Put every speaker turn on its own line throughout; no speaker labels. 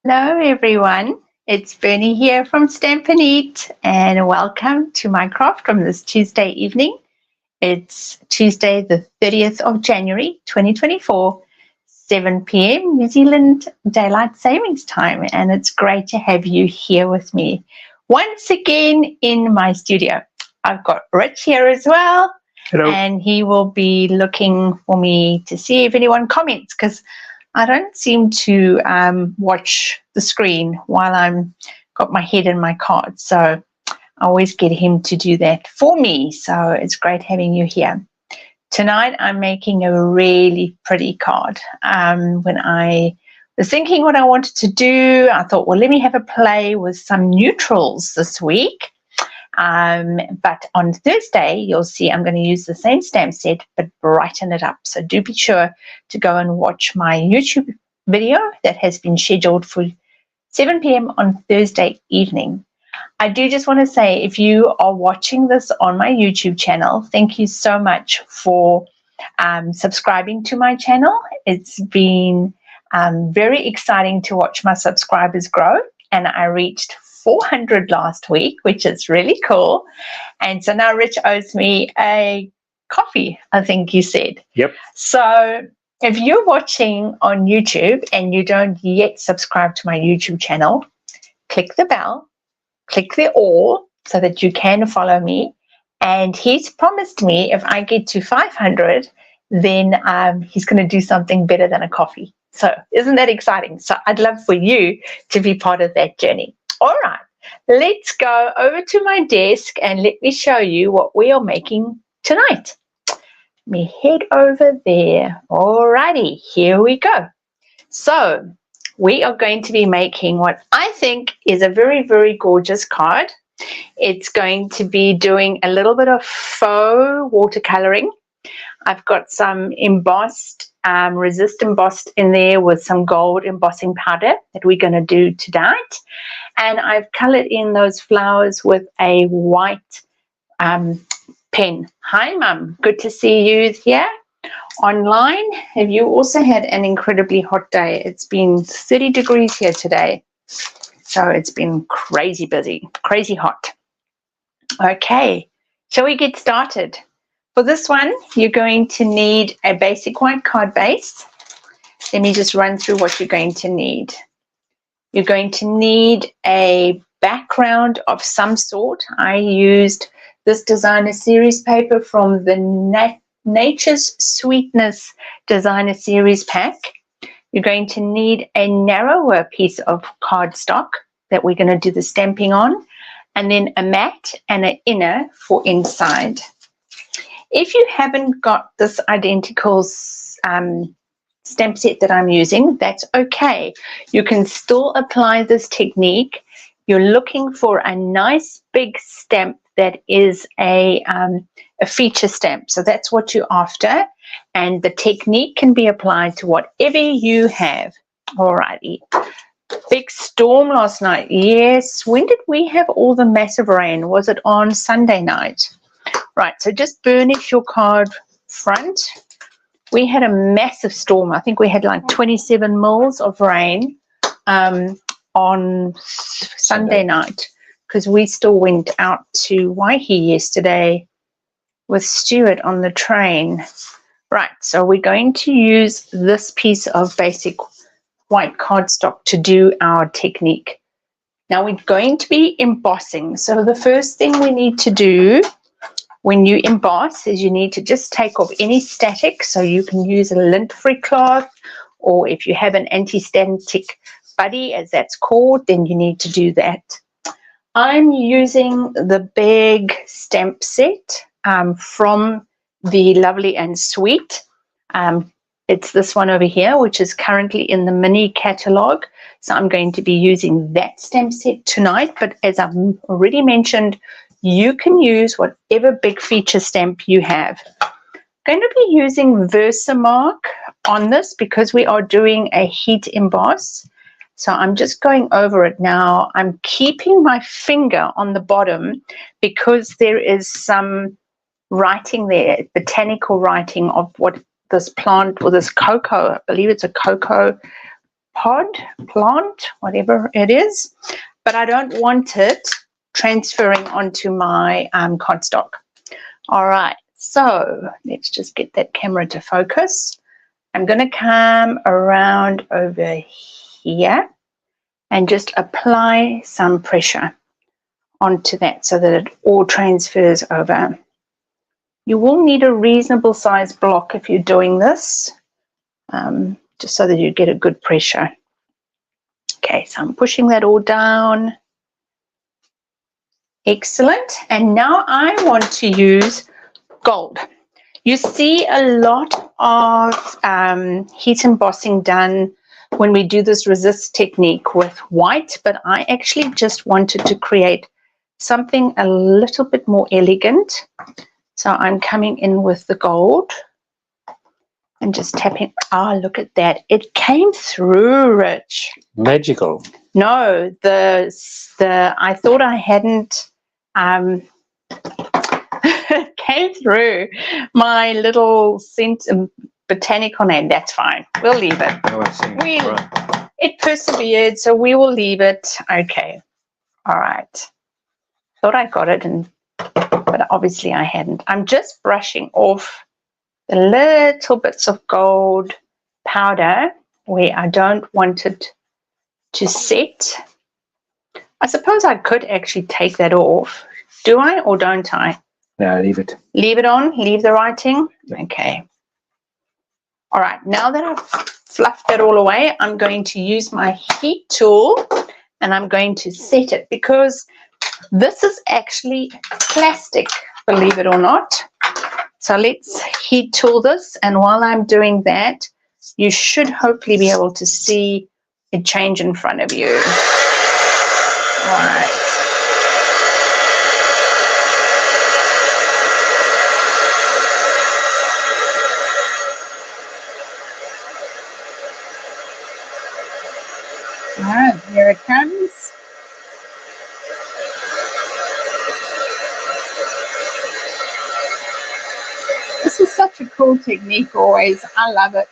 Hello, everyone. It's Bernie here from Stamp and Eat, and welcome to my craft from this Tuesday evening. It's Tuesday, the 30th of January, 2024, 7 p.m. New Zealand Daylight Savings Time, and it's great to have you here with me once again in my studio. I've got Rich here as well.
Hello.
And he will be looking for me to see if anyone comments, because I don't seem to watch the screen while I'm got my head in my card. So I always get him to do that for me. So it's great having you here. Tonight I'm making a really pretty card. When I was thinking what I wanted to do, I thought, well, let me have a play with some neutrals this week. But on Thursday, you'll see I'm going to use the same stamp set, but brighten it up. So do be sure to go and watch my YouTube video that has been scheduled for 7 p.m. on Thursday evening. I do just want to say, if you are watching this on my YouTube channel, thank you so much for subscribing to my channel. It's been very exciting to watch my subscribers grow, and I reached 400 last week, which is really cool. And so now Rich owes me a coffee, I think you said.
Yep.
So if you're watching on YouTube and you don't yet subscribe to my YouTube channel, click the bell, click the all so that you can follow me. And he's promised me if I get to 500, then he's going to do something better than a coffee. So isn't that exciting? So I'd love for you to be part of that journey. All right, let's go over to my desk and let me show you what we are making tonight. Let me head over there. All righty, here we go. So we are going to be making what I think is a very, very gorgeous card. It's going to be doing a little bit of faux watercoloring. I've got some embossed, resist embossed in there with some gold embossing powder that we're going to do tonight. And I've colored in those flowers with a white pen. Hi, Mum. Good to see you here online. Have you also had an incredibly hot day? It's been 30 degrees here today. So it's been crazy busy, crazy hot. Okay, shall we get started? For this one, you're going to need a basic white card base. Let me just run through what you're going to need. You're going to need a background of some sort. I used this designer series paper from the Nature's Sweetness designer series pack. You're going to need a narrower piece of cardstock that we're going to do the stamping on, and then a mat and an inner for inside. If you haven't got this identical stamp set that I'm using, that's okay. You can still apply this technique. You're looking for a nice big stamp that is a feature stamp. So that's what you're after. And the technique can be applied to whatever you have. Alrighty. Big storm last night. Yes. When did we have all the massive rain? Was it on Sunday night? Right, so just burnish your card front. We had a massive storm. I think we had like 27 mils of rain on Sunday night, because we still went out to Waihi yesterday with Stuart on the train. Right, so we're going to use this piece of basic white cardstock to do our technique. Now we're going to be embossing. So the first thing we need to do when you emboss is you need to just take off any static. So you can use a lint-free cloth, or if you have an anti-static buddy, as that's called, then you need to do that. I'm using the big stamp set from the Lovely and Sweet. It's this one over here, which is currently in the mini catalog. So I'm going to be using that stamp set tonight. But as I've already mentioned, you can use whatever big feature stamp you have. I'm going to be using Versamark on this because we are doing a heat emboss. So I'm just going over it now. I'm keeping my finger on the bottom because there is some writing there, botanical writing of what this plant, or this cocoa, I believe it's a cocoa pod, plant, whatever it is, but I don't want it transferring onto my cardstock. All right, so let's just get that camera to focus. I'm going to come around over here and just apply some pressure onto that so that it all transfers over. You will need a reasonable size block if you're doing this, just so that you get a good pressure. Okay, so I'm pushing that all down. Excellent. And now I want to use gold. You see a lot of heat embossing done when we do this resist technique with white, but I actually just wanted to create something a little bit more elegant. So I'm coming in with the gold and just tapping. Oh, look at that. It came through, Rich.
Magical.
No, I thought I hadn't it came through my little botanical name. That's fine. We'll leave it.
Oh, I see.
It persevered, so we will leave it. Okay. All right. Thought I got it, but obviously I hadn't. I'm just brushing off the little bits of gold powder where I don't want it to set. I suppose I could actually take that off. Do I or don't I?
No, leave it.
Leave it on? Leave the writing? Okay. All right, now that I've fluffed that all away, I'm going to use my heat tool and I'm going to set it, because this is actually plastic, believe it or not. So let's heat tool this, and while I'm doing that, you should hopefully be able to see it change in front of you. All right. All right, here it comes. This is such a cool technique always. I love it.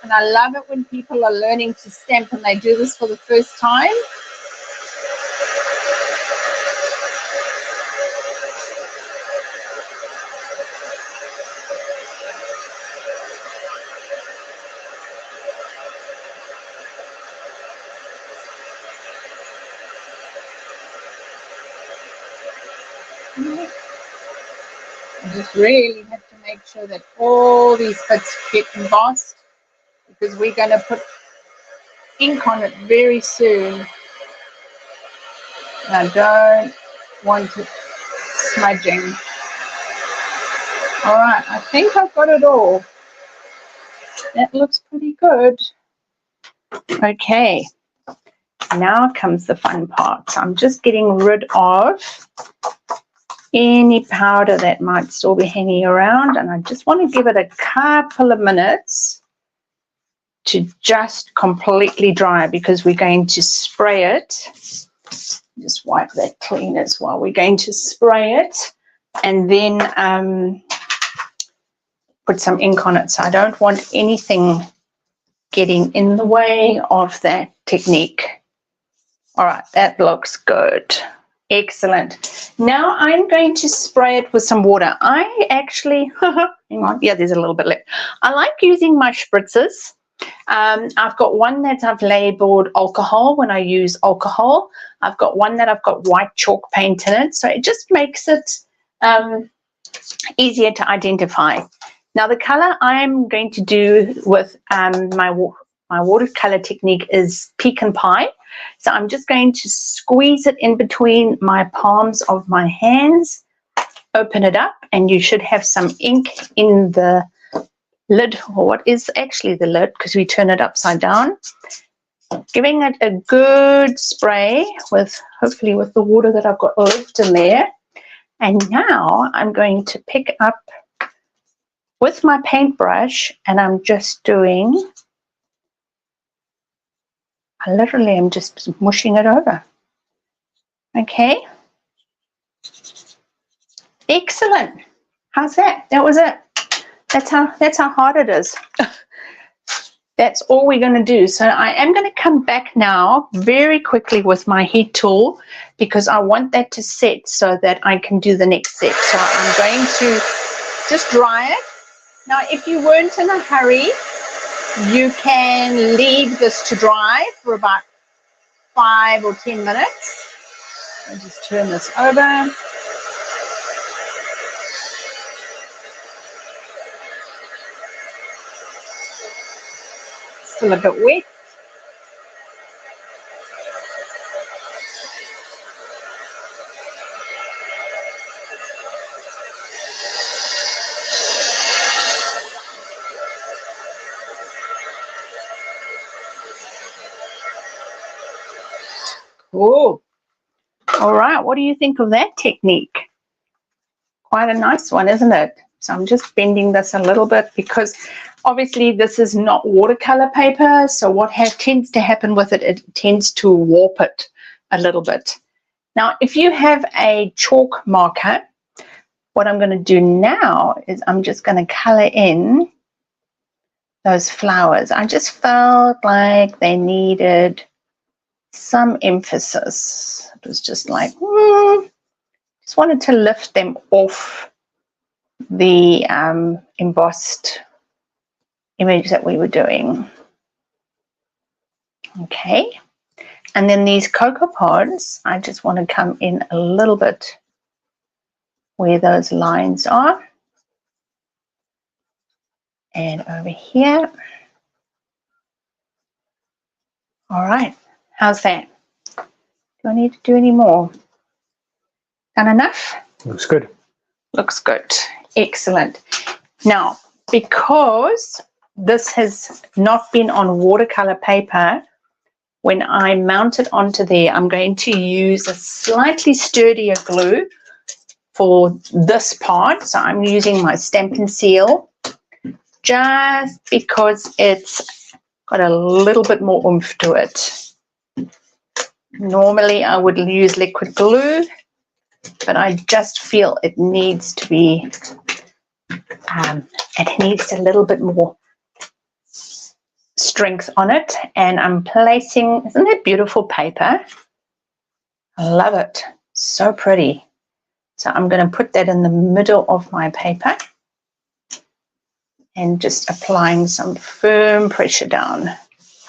And I love it when people are learning to stamp and they do this for the first time. I just really have to make sure that all these bits get embossed, because we're going to put ink on it very soon. And I don't want it smudging. All right, I think I've got it all. That looks pretty good. Okay, now comes the fun part. So I'm just getting rid of any powder that might still be hanging around, and I just want to give it a couple of minutes to just completely dry, because we're going to spray it. Just wipe that clean as well. We're going to spray it and then put some ink on it. So I don't want anything getting in the way of that technique. All right, that looks good. Excellent. Now I'm going to spray it with some water. I actually, hang on, yeah, there's a little bit left. I like using my spritzers. I've got one that I've labeled alcohol when I use alcohol. I've got one that I've got white chalk paint in it. So it just makes it easier to identify. Now the color I'm going to do with my watercolor technique is pecan pie. So I'm just going to squeeze it in between my palms of my hands, open it up, and you should have some ink in the lid, or what is actually the lid, because we turn it upside down. Giving it a good spray with, hopefully with the water that I've got left in there. And now I'm going to pick up with my paintbrush, and I'm just doing, I literally am just mushing it over. Okay. Excellent. How's that? That was it. That's how hard it is. That's all we're going to do. So I am going to come back now very quickly with my heat tool because I want that to set so that I can do the next step. So I'm going to just dry it. Now, if you weren't in a hurry, you can leave this to dry for about 5 or 10 minutes. I'll just turn this over. Still a bit wet. Oh, all right. What do you think of that technique? Quite a nice one, isn't it? So I'm just bending this a little bit because obviously this is not watercolor paper. So what tends to happen with it, it tends to warp it a little bit. Now, if you have a chalk marker, what I'm going to do now is I'm just going to color in those flowers. I just felt like they needed some emphasis. It was just like, just wanted to lift them off the embossed image that we were doing. Okay, and then these cocoa pods, I just want to come in a little bit where those lines are. And over here. All right, how's that? Do I need to do any more? Done enough?
Looks good.
Looks good. Excellent. Now, because this has not been on watercolor paper, when I mount it onto there, I'm going to use a slightly sturdier glue for this part. So I'm using my Stampin' Seal just because it's got a little bit more oomph to it. Normally I would use liquid glue, but I just feel it needs to be, it needs a little bit more strength on it. And I'm placing, isn't that beautiful paper? I love it, so pretty. So I'm going to put that in the middle of my paper and just applying some firm pressure down.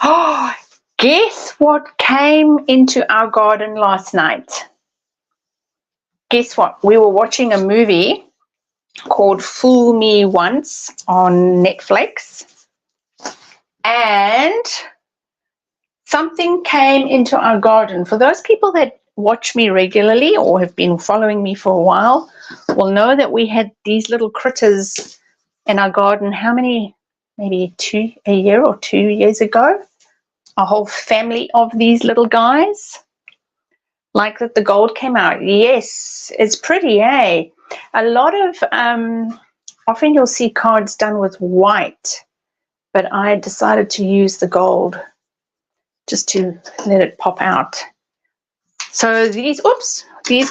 Oh, guess what came into our garden last night? Guess what? We were watching a movie called Fool Me Once on Netflix, and something came into our garden. For those people that watch me regularly or have been following me for a while will know that we had these little critters in our garden. How many? Maybe a year or 2 years ago. A whole family of these little guys. Like that the gold came out. Yes, it's pretty, eh? A lot of, often you'll see cards done with white, but I decided to use the gold just to let it pop out. So these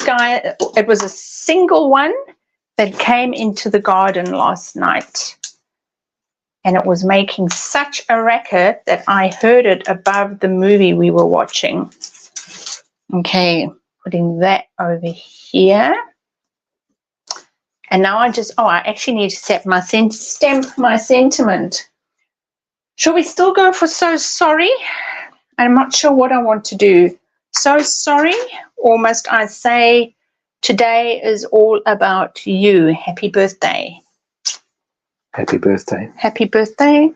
guys, it was a single one that came into the garden last night. And it was making such a racket that I heard it above the movie we were watching. Okay, putting that over here. And now I actually need to stamp my sentiment. Shall we still go for So Sorry? I'm not sure what I want to do. So sorry, or must I say, today is all about you. Happy birthday.
Happy birthday.
Happy birthday.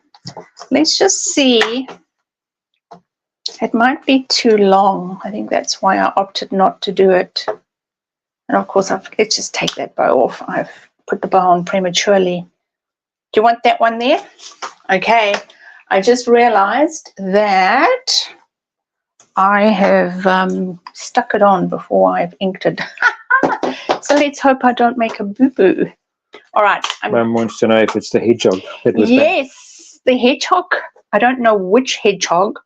Let's just see. It might be too long. I think that's why I opted not to do it. And of course, let's just take that bow off. I've put the bow on prematurely. Do you want that one there? Okay. I just realized that I have stuck it on before I've inked it. So let's hope I don't make a boo-boo. All right.
Mum wants to know if it's the hedgehog that was
Yes, the hedgehog. I don't know which hedgehog,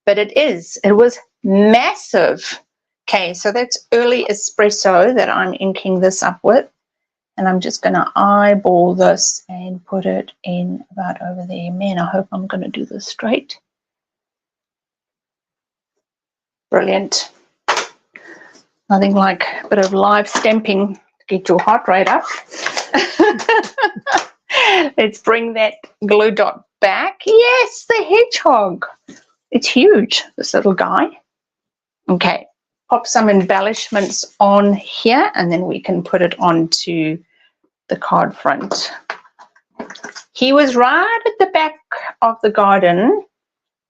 but it is. It was massive. Okay, so that's early espresso that I'm inking this up with. And I'm just going to eyeball this and put it in about over there. Man, I hope I'm going to do this straight. Brilliant. Nothing like a bit of live stamping to get your heart rate up. Let's bring that glue dot back. Yes, the hedgehog. It's huge, this little guy. Okay, pop some embellishments on here and then we can put it onto the card front. He was right at the back of the garden,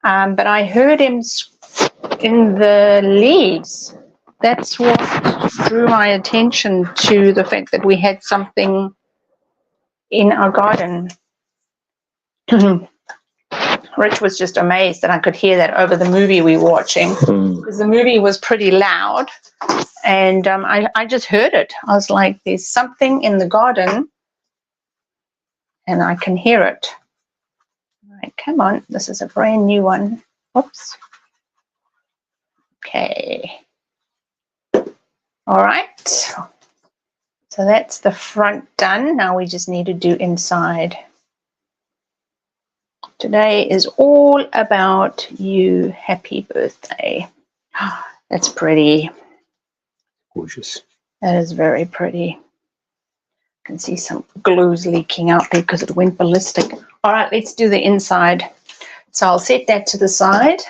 but I heard him in the leaves. That's what drew my attention to the fact that we had something in our garden. Rich was just amazed that I could hear that over the movie we were watching, because the movie was pretty loud, and I just heard it. I was like, there's something in the garden and I can hear it. All right, come on, this is a brand new one. Oops. Okay. All right, so that's the front done. Now we just need to do inside. Today is all about you. Happy birthday. That's pretty.
Gorgeous.
That is very pretty. I can see some glues leaking out there because it went ballistic. All right, let's do the inside. So I'll set that to the side.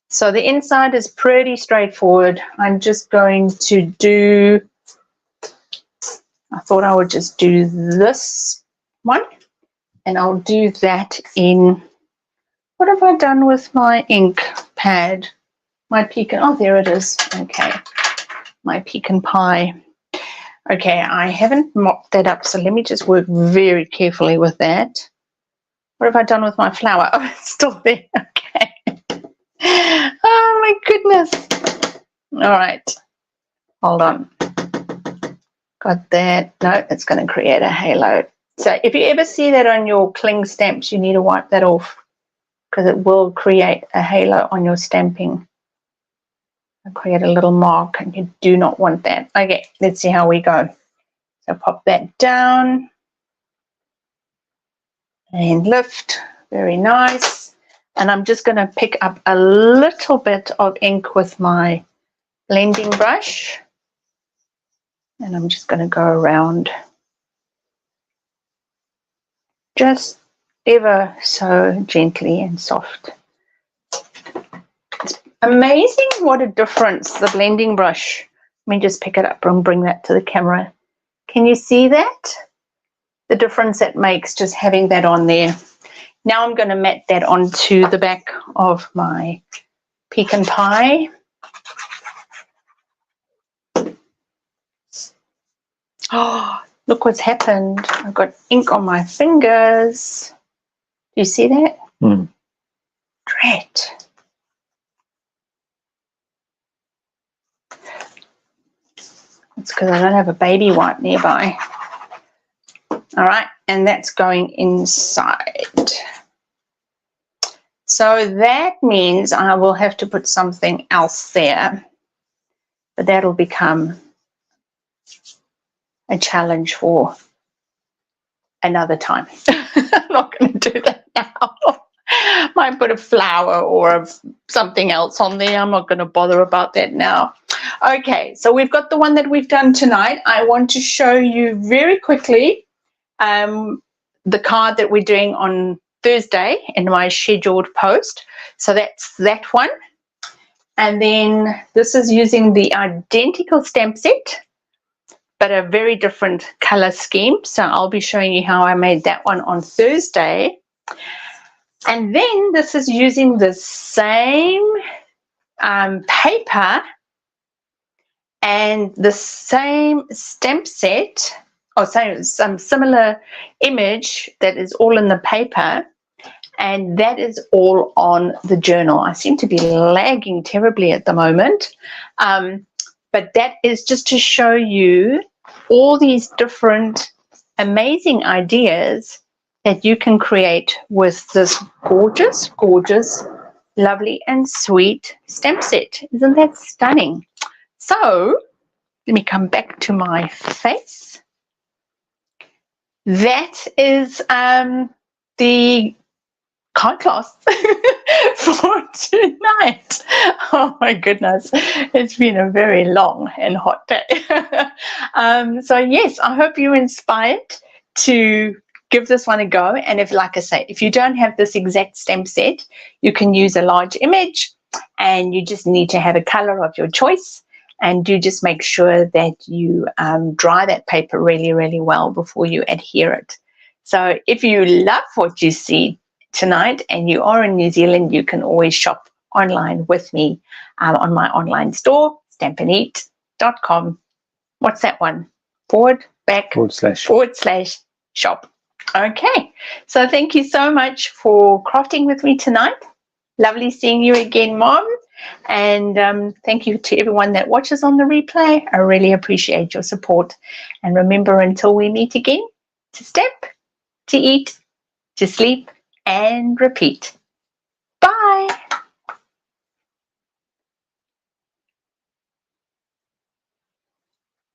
So the inside is pretty straightforward. I'm just going to do, I thought I would just do this one, and I'll do that in, what have I done with my ink pad? My pecan, oh, there it is. Okay, my pecan pie. Okay, I haven't mopped that up, so let me just work very carefully with that. What have I done with my flour? Oh, it's still there. Okay. Oh my goodness. All right, hold on. Got that. No, it's going to create a halo. So if you ever see that on your cling stamps, you need to wipe that off because it will create a halo on your stamping. It'll create a little mark and you do not want that. Okay, let's see how we go. So pop that down and lift. Very nice. And I'm just going to pick up a little bit of ink with my blending brush. And I'm just going to go around just ever so gently and soft. It's amazing what a difference the blending brush. Let me just pick it up and bring that to the camera. Can you see that? The difference it makes just having that on there. Now I'm going to mat that onto the back of my pecan pie. Oh, look what's happened. I've got ink on my fingers. Do you see that? Drat. It's because I don't have a baby wipe nearby. All right, and that's going inside. So that means I will have to put something else there, but that'll become a challenge for another time. I'm not going to do that now. Might put a flower or something else on there. I'm not going to bother about that now. Okay, so we've got the one that we've done tonight. I want to show you very quickly the card that we're doing on Thursday in my scheduled post. So that's that one. And then this is using the identical stamp set, but a very different color scheme. So I'll be showing you how I made that one on Thursday. And then this is using the same paper and the same stamp set, or some similar image that is all in the paper, and that is all on the journal. I seem to be lagging terribly at the moment, but that is just to show you all these different amazing ideas that you can create with this gorgeous, gorgeous, lovely and sweet stamp set. Isn't that stunning? So let me come back to my face. that is the card class for tonight. Oh my goodness, it's been a very long and hot day. So yes, I hope you're inspired to give this one a go. And if, like I say, if you don't have this exact stamp set, you can use a large image, and you just need to have a color of your choice. And do just make sure that you dry that paper really, really well before you adhere it. So if you love what you see tonight and you are in New Zealand, you can always shop online with me on my online store, stampandeat.com. What's that one? Forward slash shop. Okay, so thank you so much for crafting with me tonight. Lovely seeing you again, Mom. And thank you to everyone that watches on the replay. I really appreciate your support. And remember, until we meet again, to stamp, to eat, to sleep, and repeat. Bye.